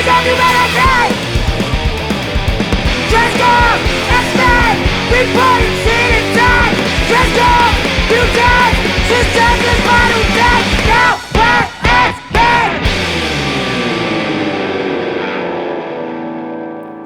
Rise of humanity! Transform! X-Men! Reporting seen in time! Transform! Mutants! Systems is final death! Now we're X-Men!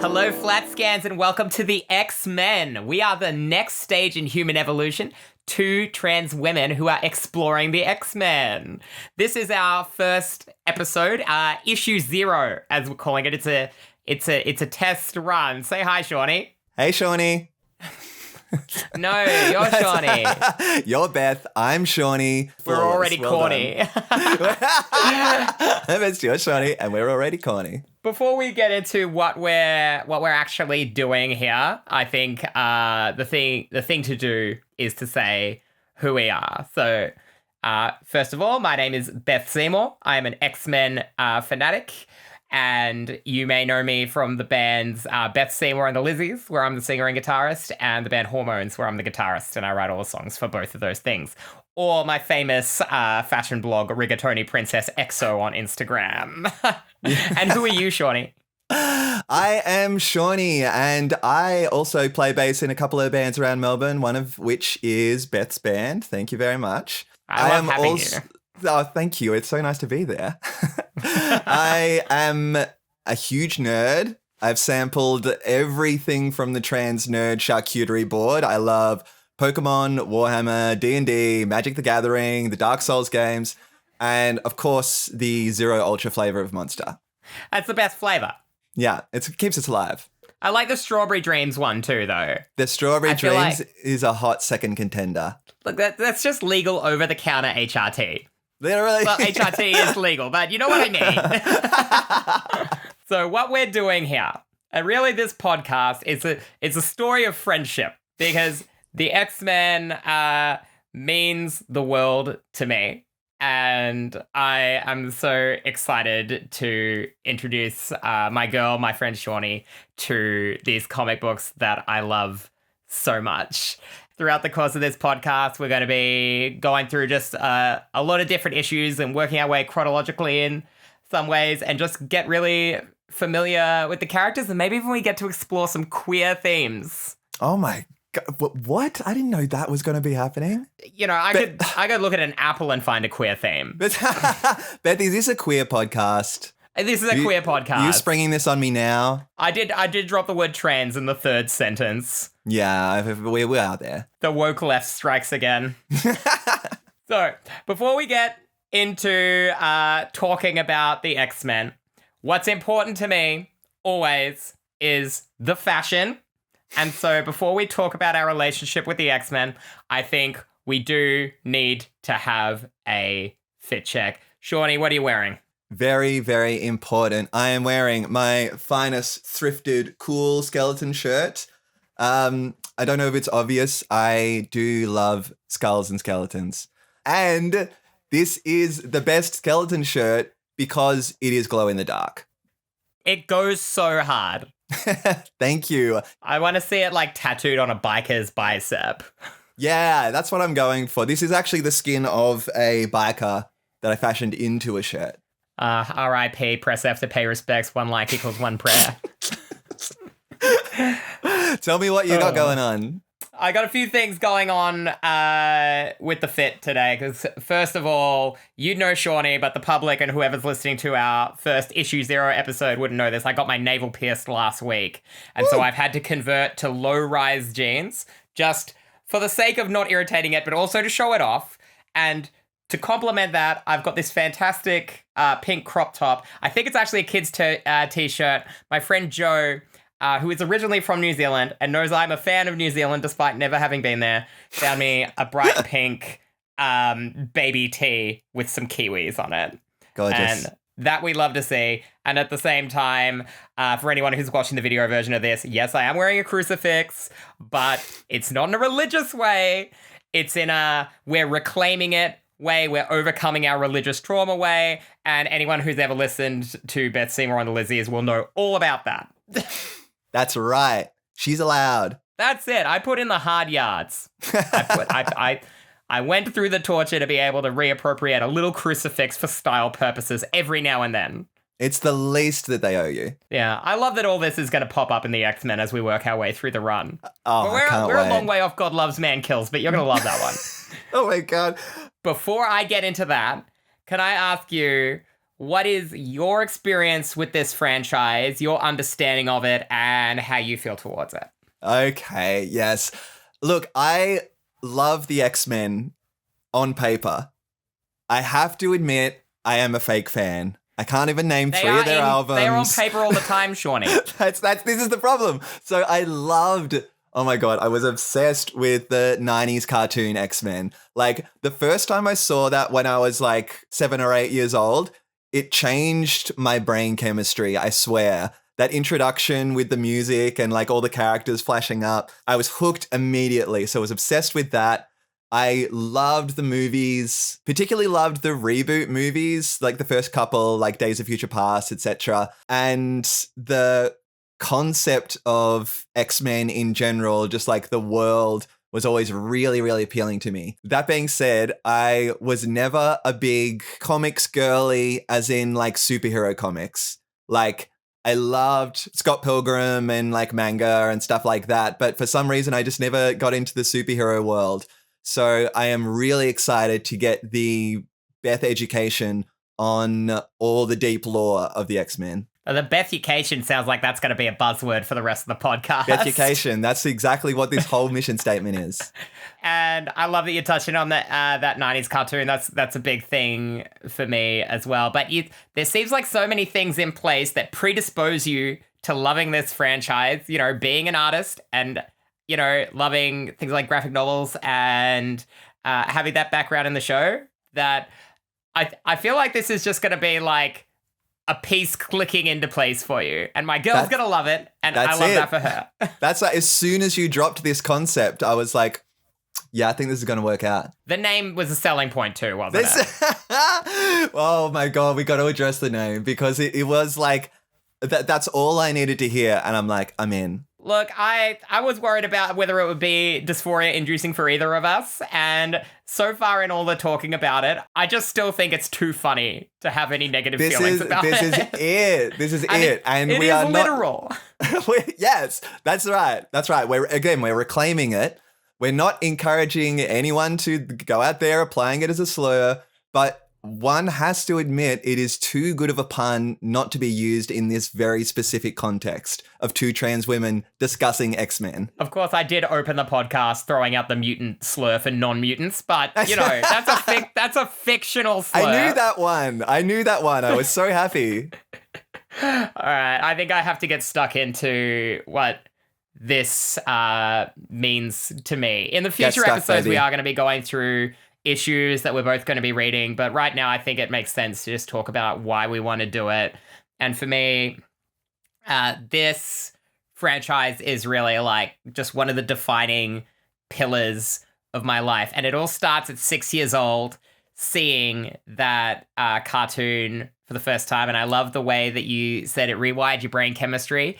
Hello, flat scans, and welcome to the X-Men. We are the next stage in human evolution. Two trans women who are exploring the X-Men. This is our first episode, issue 0, as we're calling it. It's a test run. Say hi, Seanny. Hey, Seanny. No, you're Seanny. You're Beth. I'm Seanny. We're already corny. It's you're Seanny, and we're already corny. Before we get into what we're actually doing here, I think the thing to do is to say who we are. So, first of all, my name is Beth Seymour. I am an X-Men fanatic, and you may know me from the bands Beth, Seymour and the Lizzies, where I'm the singer and guitarist, and the band Hormones, where I'm the guitarist, and I write all the songs for both of those things. Or my famous fashion blog, rigatoniprincessxo on Instagram. And who are you, Seanny? I am Seanny, and I also play bass in a couple of bands around Melbourne, one of which is Beth's band. Thank you very much. I love having you. Oh, thank you. It's so nice to be there. I am a huge nerd. I've sampled everything from the trans nerd charcuterie board. I love Pokemon, Warhammer, D&D, Magic the Gathering, the Dark Souls games, and, of course, the Zero Ultra flavor of Monster. That's the best flavor. Yeah, it keeps us alive. I like the Strawberry Dreams one too, though. The Strawberry Dreams is a hot second contender. Look, that's just legal over-the-counter HRT. Literally. Well, HRT is legal, but you know what I mean. So what we're doing here, and really this podcast, it's a story of friendship, because the X-Men means the world to me. And I am so excited to introduce my friend Seanny, to these comic books that I love so much. Throughout the course of this podcast, we're going to be going through just a lot of different issues and working our way chronologically in some ways, and just get really familiar with the characters, and maybe even we get to explore some queer themes. Oh my God. What? I didn't know that was going to be happening. You know, I could look at an apple and find a queer theme. Betty, is this a queer podcast? This is a queer podcast. Are you springing this on me now? I did drop the word trans in the third sentence. Yeah, we're out there. The woke left strikes again. So, before we get into talking about the X-Men, what's important to me, always, is the fashion. And so, before we talk about our relationship with the X-Men, I think we do need to have a fit check. Seanny, what are you wearing? Very, very important. I am wearing my finest thrifted cool skeleton shirt. I don't know if it's obvious. I do love skulls and skeletons. And this is the best skeleton shirt because it is glow in the dark. It goes so hard. Thank you. I want to see it like tattooed on a biker's bicep. Yeah, that's what I'm going for. This is actually the skin of a biker that I fashioned into a shirt. R.I.P. Press F to pay respects. 1 like equals 1 prayer. Tell me what you got going on. I got a few things going on with the fit today, because first of all, you know Seanny, but the public and whoever's listening to our first issue 0 episode wouldn't know this. I got my navel pierced last week, and so I've had to convert to low-rise jeans, just for the sake of not irritating it, but also to show it off. And to complement that, I've got this fantastic pink crop top. I think it's actually a kid's t-shirt. My friend Joe, who is originally from New Zealand and knows I'm a fan of New Zealand despite never having been there, found me a bright pink baby tee with some kiwis on it. Gorgeous. And that we love to see. And at the same time, for anyone who's watching the video version of this, yes, I am wearing a crucifix, but it's not in a religious way. It's in a we're reclaiming it way, we're overcoming our religious trauma way, and anyone who's ever listened to Beth Seymour and the Lizzies will know all about that. That's right. She's allowed. That's it. I put in the hard yards. I went through the torture to be able to reappropriate a little crucifix for style purposes every now and then. It's the least that they owe you. Yeah, I love that all this is going to pop up in the X-Men as we work our way through the run. Oh, But I can't we're wait. a long way off God Loves, Man Kills, but you're going to love that one. Oh my God. Before I get into that, can I ask you, what is your experience with this franchise, your understanding of it, and how you feel towards it? Okay, yes. Look, I love the X-Men on paper. I have to admit, I am a fake fan. I can't even name three of their albums. They're on paper all the time, Seanny. This is the problem. So I loved, oh my God, I was obsessed with the 90s cartoon X-Men. Like the first time I saw that when I was like 7 or 8 years old, it changed my brain chemistry, I swear. That introduction with the music and like all the characters flashing up, I was hooked immediately. So I was obsessed with that. I loved the movies, particularly loved the reboot movies, like the first couple, like Days of Future Past, etc. And the concept of X-Men in general, just like the world, was always really, really appealing to me. That being said, I was never a big comics girly, as in like superhero comics. Like, I loved Scott Pilgrim and like manga and stuff like that. But for some reason, I just never got into the superhero world. So I am really excited to get the Beth education on all the deep lore of the X-Men. The Bethucation sounds like that's going to be a buzzword for the rest of the podcast. Bethucation, that's exactly what this whole mission statement is. And I love that you're touching on that 90s cartoon. That's a big thing for me as well. But there seems like so many things in place that predispose you to loving this franchise, you know, being an artist and, you know, loving things like graphic novels and having that background in the show, that I feel like this is just going to be like a piece clicking into place for you. And my girl's going to love it, and I love that for her. That's like, as soon as you dropped this concept, I was like, yeah, I think this is going to work out. The name was a selling point too, wasn't it? Oh my God, we got to address the name, because it was like, that's all I needed to hear. And I'm like, I'm in. Look, I was worried about whether it would be dysphoria-inducing for either of us, and so far in all the talking about it, I just still think it's too funny to have any negative feelings about it. This is it. This is it. And it we is are literal. Yes, that's right. That's right. We're reclaiming it. We're not encouraging anyone to go out there applying it as a slur, but one has to admit it is too good of a pun not to be used in this very specific context of two trans women discussing X-Men. Of course, I did open the podcast throwing out the mutant slur for non-mutants, but, you know, that's a fictional slur. I knew that one. I was so happy. All right, I think I have to get stuck into what this means to me. In the future episodes, we are going to be going through issues that we're both going to be reading, but right now I think it makes sense to just talk about why we want to do it. And for me, this franchise is really like just one of the defining pillars of my life. And it all starts at 6 years old, seeing that cartoon for the first time. And I love the way that you said it rewired your brain chemistry,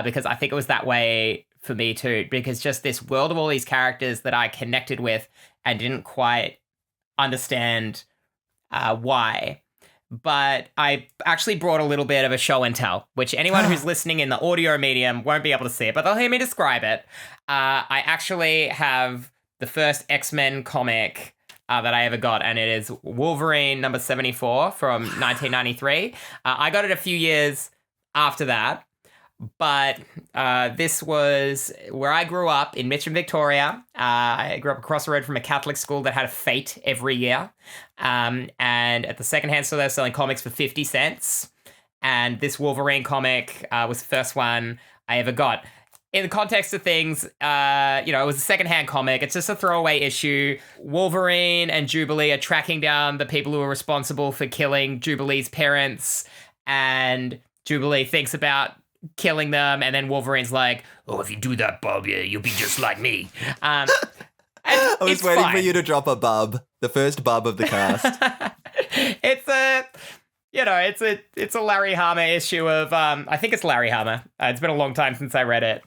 because I think it was that way for me too, because just this world of all these characters that I connected with and didn't quite understand why. But I actually brought a little bit of a show and tell, which anyone who's listening in the audio medium won't be able to see it, but they'll hear me describe it. I actually have the first X-Men comic that I ever got, and it is Wolverine number 74 from 1993. I got it a few years after that, but this was where I grew up in Mitcham, Victoria. I grew up across the road from a Catholic school that had a fete every year. And at the secondhand store, they were selling comics for 50 cents. And this Wolverine comic was the first one I ever got. In the context of things, it was a secondhand comic. It's just a throwaway issue. Wolverine and Jubilee are tracking down the people who are responsible for killing Jubilee's parents. And Jubilee thinks about killing them, and then Wolverine's like, "Oh, if you do that, Bob, yeah, you'll be just like me." I was waiting for you to drop a bub, the first bub of the cast. It's a Larry Hama issue of I think it's Larry Hama. It's been a long time since I read it.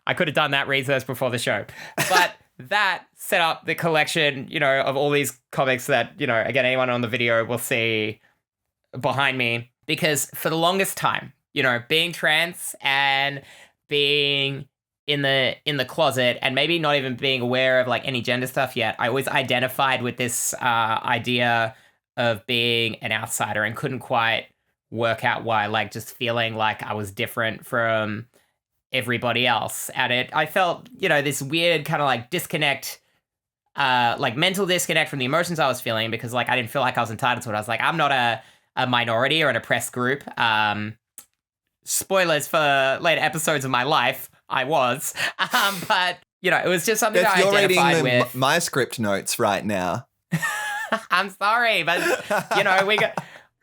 I could have done that research before the show, but that set up the collection, of all these comics that, again, anyone on the video will see behind me. because for the longest time, being trans and being in the closet and maybe not even being aware of like any gender stuff yet, I always identified with this idea of being an outsider and couldn't quite work out why, like just feeling like I was different from everybody else. And I felt, this weird kind of like disconnect, like mental disconnect from the emotions I was feeling, because like I didn't feel like I was entitled to it. I was like, I'm not a minority or an oppressed group. Spoilers for later episodes of my life, I was. But, it was just something Beth, that I you're identified reading with. my script notes right now. I'm sorry, but,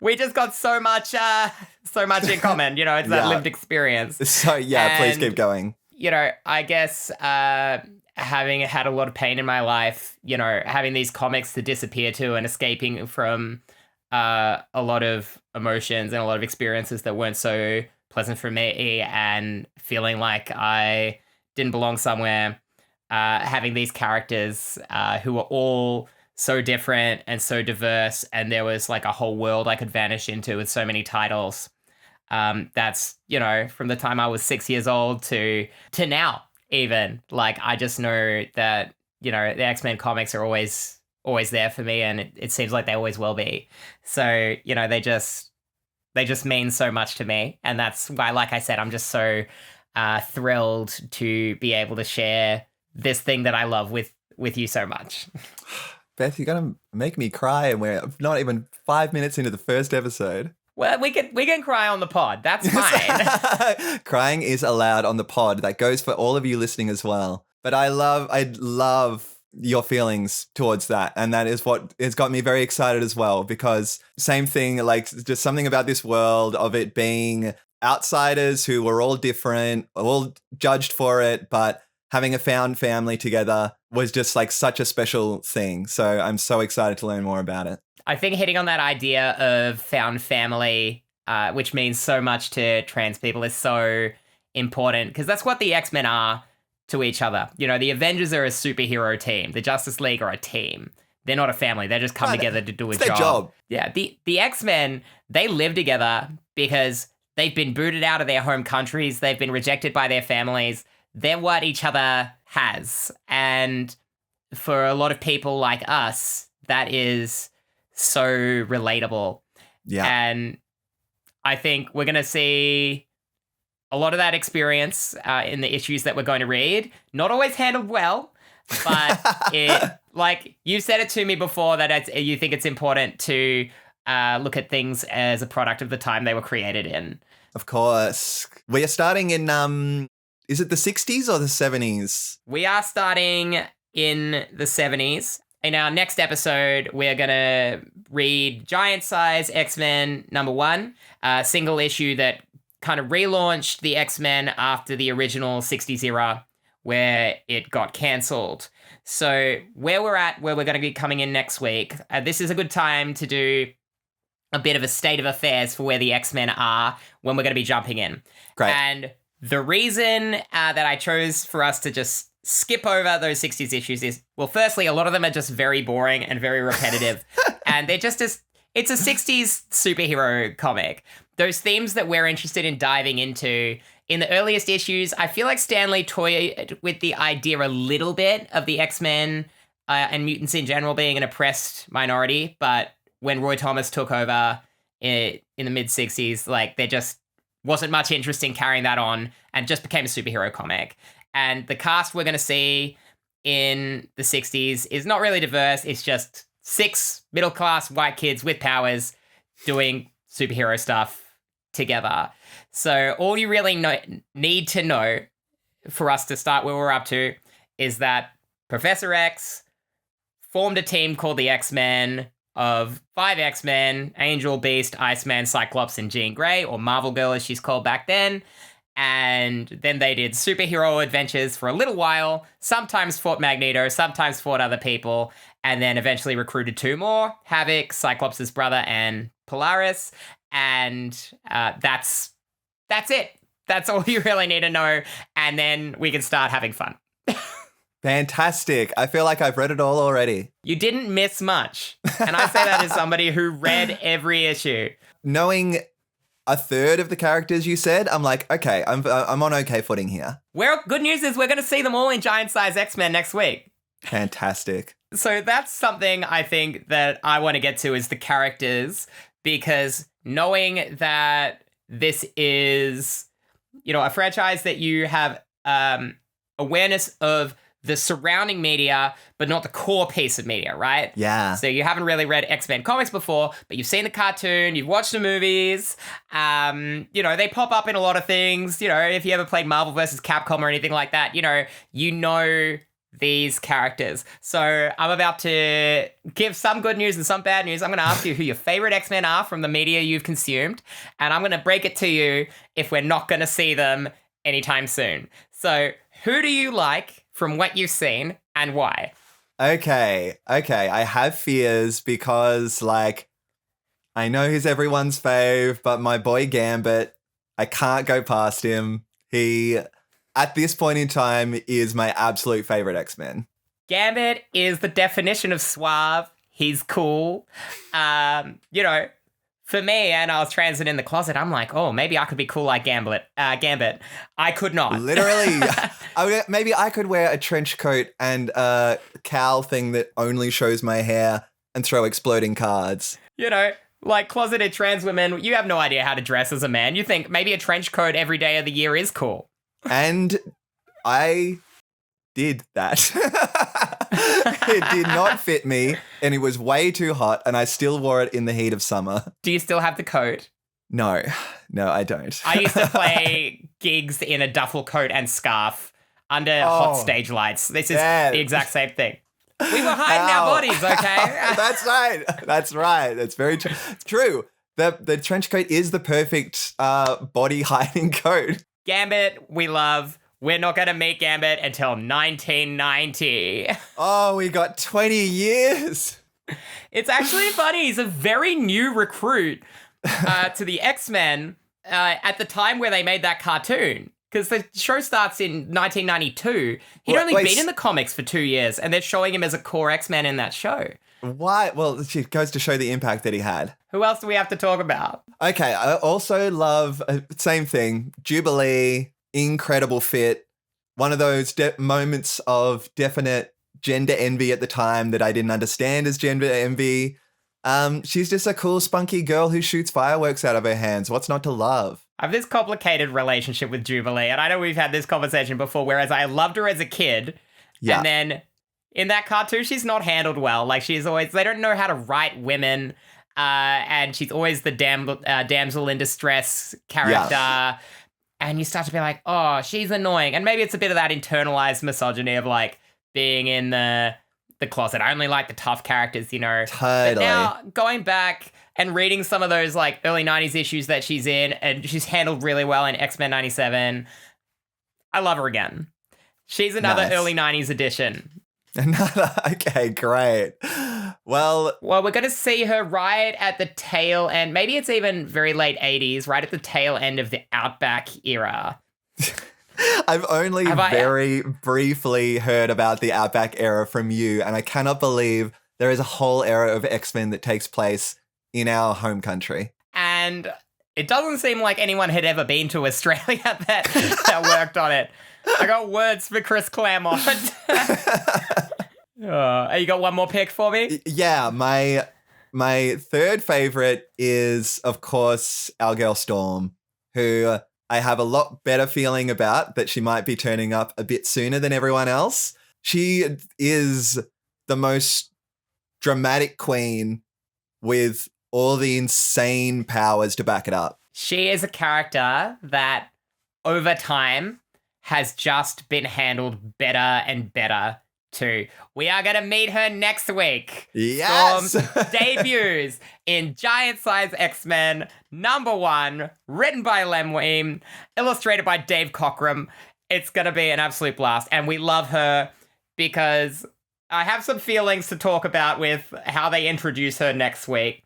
we just got so much in common. It's that lived experience. So, please keep going. I guess having had a lot of pain in my life, having these comics to disappear to and escaping from a lot of emotions and a lot of experiences that weren't so pleasant for me, and feeling like I didn't belong somewhere, having these characters who were all so different and so diverse, and there was like a whole world I could vanish into with so many titles. That's, from the time I was 6 years old to now, even. Like, I just know that, the X-Men comics are always there for me, and it seems like they always will be. So, they just mean so much to me. And that's why, like I said, I'm just so thrilled to be able to share this thing that I love with you so much. Beth, you're going to make me cry, and we're not even 5 minutes into the first episode. Well, we can cry on the pod. That's fine. Crying is allowed on the pod. That goes for all of you listening as well. But I love your feelings towards that. And that is what has got me very excited as well, because same thing, like just something about this world of it being outsiders who were all different, all judged for it, but having a found family together was just like such a special thing. So I'm so excited to learn more about it. I think hitting on that idea of found family, which means so much to trans people, is so important, because that's what the X-Men are to each other. The Avengers are a superhero team. The Justice League are a team. They're not a family. They just come together to do a their job. Yeah, the X-Men, they live together because they've been booted out of their home countries. They've been rejected by their families. They're what each other has. And for a lot of people like us, that is so relatable. Yeah. And I think we're going to see a lot of that experience in the issues that we're going to read. Not always handled well, but like you said it to me before, that you think it's important to look at things as a product of the time they were created in. Of course. We are starting in, is it the 60s or the 70s? We are starting in the 70s. In our next episode, we're going to read Giant Size X-Men #1, a single issue that kind of relaunched the X-Men after the original 60s era, where it got cancelled. So where we're going to be coming in next week, this is a good time to do a bit of a state of affairs for where the X-Men are when we're going to be jumping in. Great. And the reason that I chose for us to just skip over those 60s issues is, well, firstly, a lot of them are just very boring and very repetitive. And they're just it's a 60s superhero comic. Those themes that we're interested in diving into in the earliest issues, I feel like Stan Lee toyed with the idea a little bit of the X-Men and mutants in general being an oppressed minority. But when Roy Thomas took over in the mid-60s, like, there just wasn't much interest in carrying that on, and just became a superhero comic. And the cast we're going to see in the 60s is not really diverse. It's just 6 middle-class white kids with powers doing superhero stuff together. So all you really need to know for us to start where we're up to is that Professor X formed a team called the X-Men of 5 X-Men: Angel, Beast, Iceman, Cyclops, and Jean Grey, or Marvel Girl as she's called back then. And then they did superhero adventures for a little while, sometimes fought Magneto, sometimes fought other people, and then eventually recruited 2 more, Havoc, Cyclops' brother, and Polaris. And that's it. That's all you really need to know. And then we can start having fun. Fantastic. I feel like I've read it all already. You didn't miss much. And I say that as somebody who read every issue. Knowing a third of the characters you said, I'm like, okay, I'm on okay footing here. Good news is we're going to see them all in giant size X-Men next week. Fantastic. So that's something I think that I want to get to is the characters, because knowing that this is, a franchise that you have awareness of the surrounding media, but not the core piece of media, right? Yeah. So you haven't really read X-Men comics before, but you've seen the cartoon, you've watched the movies, they pop up in a lot of things. If you ever played Marvel vs. Capcom or anything like that, you know these characters. So I'm about to give some good news and some bad news. I'm going to ask you who your favorite X-Men are from the media you've consumed, and I'm going to break it to you if we're not going to see them anytime soon. So who do you like from what you've seen and why? Okay. I have fears because, I know he's everyone's fave, but my boy Gambit, I can't go past him. He, at this point in time, is my absolute favorite X-Men. Gambit is the definition of suave. He's cool. For me, and I was transit in the closet, I'm like, oh, maybe I could be cool like Gambit. I could not. Literally. Maybe I could wear a trench coat and a cowl thing that only shows my hair and throw exploding cards. Like closeted trans women, you have no idea how to dress as a man. You think maybe a trench coat every day of the year is cool. And I did that. It did not fit me, and it was way too hot, and I still wore it in the heat of summer. Do you still have the coat? No, I don't. I used to play gigs in a duffel coat and scarf under hot stage lights. This is the exact same thing. We were hiding our bodies, okay? That's right. That's very true. The trench coat is the perfect body hiding coat. Gambit, we love. We're not going to meet Gambit until 1990. Oh, we got 20 years. It's actually funny. He's a very new recruit to the X-Men at the time where they made that cartoon. Because the show starts in 1992. He'd only been in the comics for 2 years, and they're showing him as a core X-Men in that show. Why? Well, it goes to show the impact that he had. Who else do we have to talk about? Okay, I also love, same thing, Jubilee, incredible fit. One of those moments of definite gender envy at the time that I didn't understand as gender envy. She's just a cool, spunky girl who shoots fireworks out of her hands. What's not to love? I have this complicated relationship with Jubilee, and I know we've had this conversation before, whereas I loved her as a kid, and then in that cartoon, she's not handled well. Like, she's always, they don't know how to write women, and she's always the damsel in distress character. Yeah. And you start to be like, oh, she's annoying. And maybe it's a bit of that internalized misogyny of being in the closet. I only like the tough characters, Totally. But now going back and reading some of those early 90s issues that she's in, and she's handled really well in X-Men 97. I love her again. She's another early 90s edition. Okay, great. Well, we're going to see her right at the tail end. Maybe it's even very late 80s, right at the tail end of the Outback era. I've only very briefly heard about the Outback era from you, and I cannot believe there is a whole era of X-Men that takes place in our home country. And it doesn't seem like anyone had ever been to Australia that worked on it. I got words for Chris Claremont. You got one more pick for me? Yeah, my third favorite is, of course, our girl Storm, who I have a lot better feeling about that she might be turning up a bit sooner than everyone else. She is the most dramatic queen with all the insane powers to back it up. She is a character that, over time, has just been handled better and better too. We are going to meet her next week. Yes! Storm debuts in Giant Size X-Men #1, written by Len Wein, illustrated by Dave Cockrum. It's going to be an absolute blast, and we love her because I have some feelings to talk about with how they introduce her next week,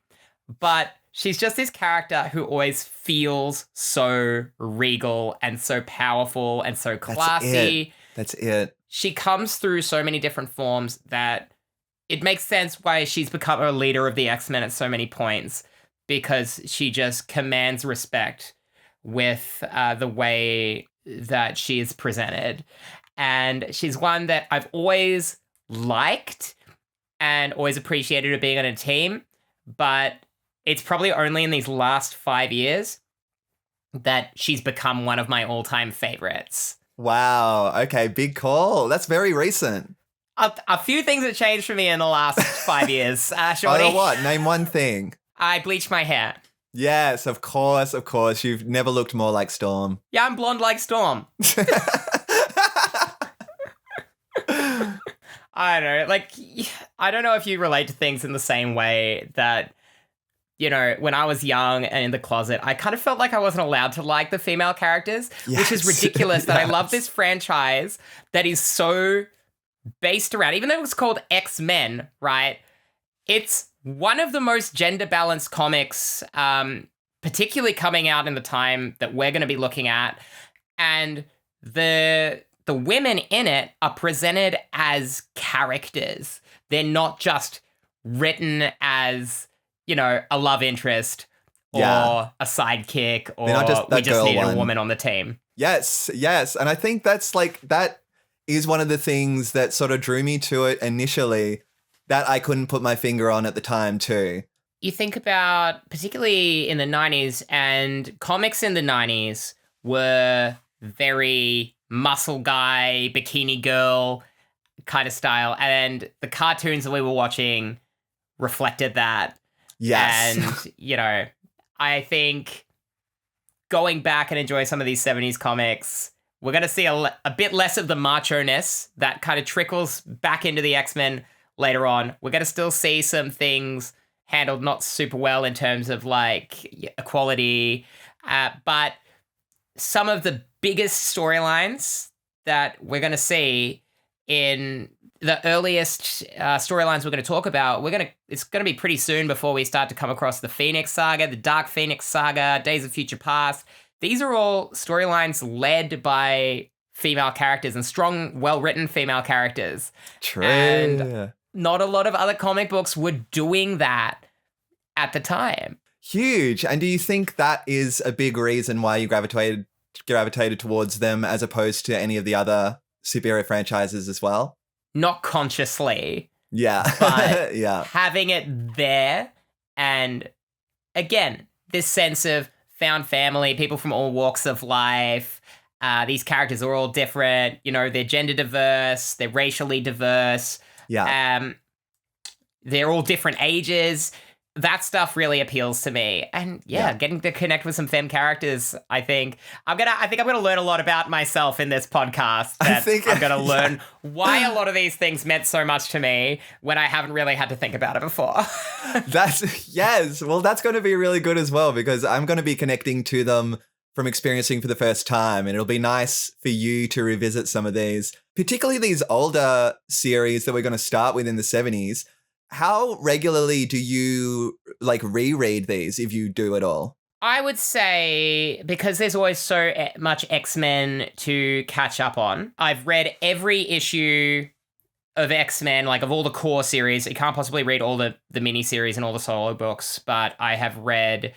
but she's just this character who always feels so regal and so powerful and so classy. That's it. She comes through so many different forms that it makes sense why she's become a leader of the X-Men at so many points, because she just commands respect with the way that she is presented. And she's one that I've always liked and always appreciated her being on a team, but it's probably only in these last 5 years that she's become one of my all-time favorites. Wow. Okay, big call. That's very recent. A few things have changed for me in the last 5 years, Shorty. Oh, what? Name one thing. I bleached my hair. Yes, of course, of course. You've never looked more like Storm. Yeah, I'm blonde like Storm. I don't know. Like, I don't know if you relate to things in the same way that, you know, when I was young and in the closet, I kind of felt like I wasn't allowed to like the female characters, which is ridiculous that I love this franchise that is so based around, even though it was called X-Men, right? It's one of the most gender-balanced comics, particularly coming out in the time that we're going to be looking at. And the women in it are presented as characters. They're not just written as, you know, a love interest or a sidekick or we just needed a woman on the team. Yes, yes. And I think that's like, that is one of the things that sort of drew me to it initially that I couldn't put my finger on at the time too. You think about, particularly in the 90s, and comics in the 90s were very muscle guy, bikini girl kind of style. And the cartoons that we were watching reflected that. Yes. And, you know, I think going back and enjoy some of these 70s comics, we're going to see a bit less of the macho-ness that kind of trickles back into the X-Men later on. We're going to still see some things handled not super well in terms of, like, equality, but some of the biggest storylines that we're going to see in the earliest storylines we're going to talk about, it's going to be pretty soon before we start to come across the Phoenix Saga, the Dark Phoenix Saga, Days of Future Past. These are all storylines led by female characters and strong, well-written female characters. True. And not a lot of other comic books were doing that at the time. Huge. And do you think that is a big reason why you gravitated towards them as opposed to any of the other superhero franchises as well? Not consciously. Yeah. But yeah. having it there, and again, this sense of found family, people from all walks of life. These characters are all different. You know, they're gender diverse, they're racially diverse. Yeah. They're all different ages. That stuff really appeals to me. And getting to connect with some femme characters, I think I'm gonna learn a lot about myself in this podcast. I'm gonna learn why a lot of these things meant so much to me when I haven't really had to think about it before. Yes. Well, that's going to be really good as well, because I'm going to be connecting to them from experiencing for the first time. And it'll be nice for you to revisit some of these, particularly these older series that we're going to start with in the 70s. How regularly do you reread these, if you do at all? I would say, because there's always so much X-Men to catch up on, I've read every issue of X-Men, of all the core series. You can't possibly read all the miniseries and all the solo books, but I have read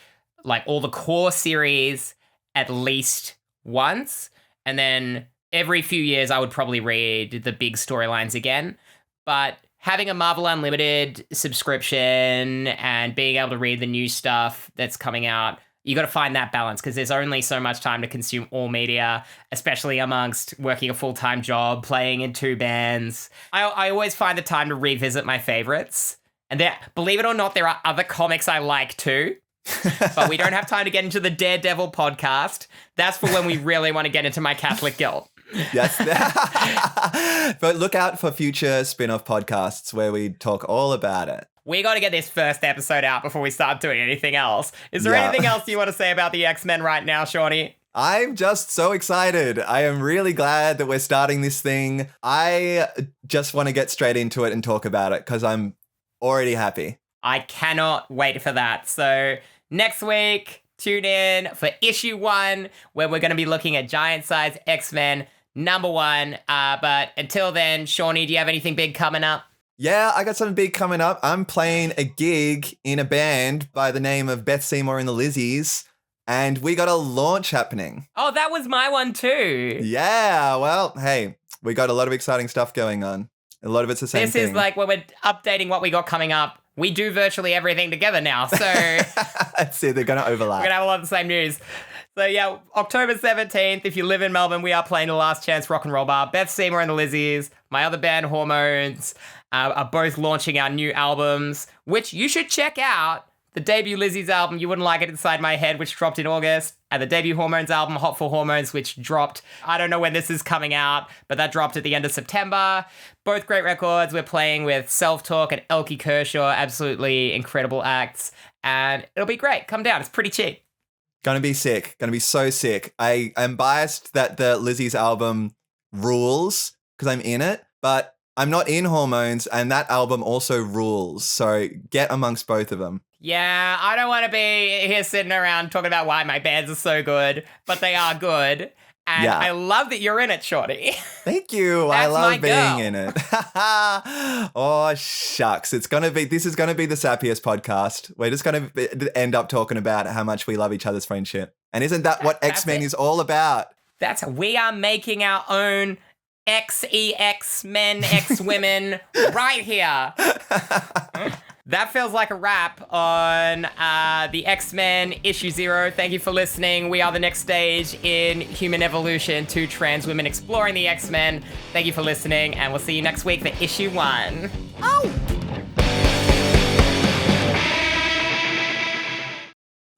all the core series at least once. And then every few years I would probably read the big storylines again. But having a Marvel Unlimited subscription and being able to read the new stuff that's coming out, you got to find that balance, because there's only so much time to consume all media, especially amongst working a full-time job, playing in 2 bands. I always find the time to revisit my favorites. And believe it or not, there are other comics I like too. But we don't have time to get into the Daredevil podcast. That's for when we really want to get into my Catholic guilt. Yes. But look out for future spin-off podcasts where we talk all about it. We got to get this first episode out before we start doing anything else. Is there anything else you want to say about the X-Men right now, Shawnee? I'm just so excited. I am really glad that we're starting this thing. I just want to get straight into it and talk about it because I'm already happy. I cannot wait for that. So next week, tune in for issue 1, where we're going to be looking at Giant Size X-Men #1. But until then, Shawnee, do you have anything big coming up? Yeah, I got something big coming up. I'm playing a gig in a band by the name of Beth, Seymour and the Lizzies, and we got a launch happening. Oh, that was my one too. Yeah, well, hey, we got a lot of exciting stuff going on. A lot of it's the same This thing. is like when we're updating what we got coming up. We do virtually everything together now, so That's it, they're going to overlap. we're going to have a lot of the same news. So yeah, October 17th, if you live in Melbourne, we are playing the Last Chance Rock and Roll Bar. Beth Seymour and the Lizzies, my other band, Hormones, are both launching our new albums, which you should check out. The debut Lizzies album, You Wouldn't Like It Inside My Head, which dropped in August, and the debut Hormones album, Hot for Hormones, which dropped, I don't know when this is coming out, but that dropped at the end of September. Both great records. We're playing with Self-Talk and Elkie Kershaw, absolutely incredible acts, and it'll be great. Come down, it's pretty cheap. Gonna be sick. Gonna be so sick. I am biased that the Lizzies album rules because I'm in it, but I'm not in Hormones, and that album also rules. So get amongst both of them. Yeah, I don't want to be here sitting around talking about why my bands are so good, but they are good. And Yeah. I love that you're in it, Shorty. Thank you. I That's my love girl. being in it. Oh, shucks. This is going to be the sappiest podcast. We're just going to end up talking about how much we love each other's friendship. And isn't that what That's X-Men it. is all about? We are making our own eX-Men, X-Women right here. That feels like a wrap on the X-Men issue 0. Thank you for listening. We are the next stage in human evolution, 2 trans women exploring the X-Men. Thank you for listening, and we'll see you next week for issue 1.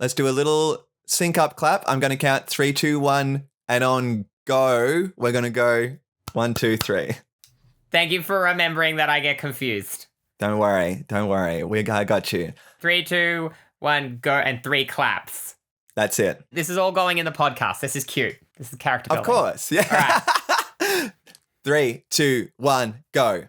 Let's do a little sync up clap. I'm going to count 3, 2, 1, and on go, we're going to go 1, 2, 3. Thank you for remembering that I get confused. Don't worry. I got you. 3, 2, 1, go, and 3 claps. That's it. This is all going in the podcast. This is cute. This is character Of building. course. Yeah. All right. 3, 2, 1, go.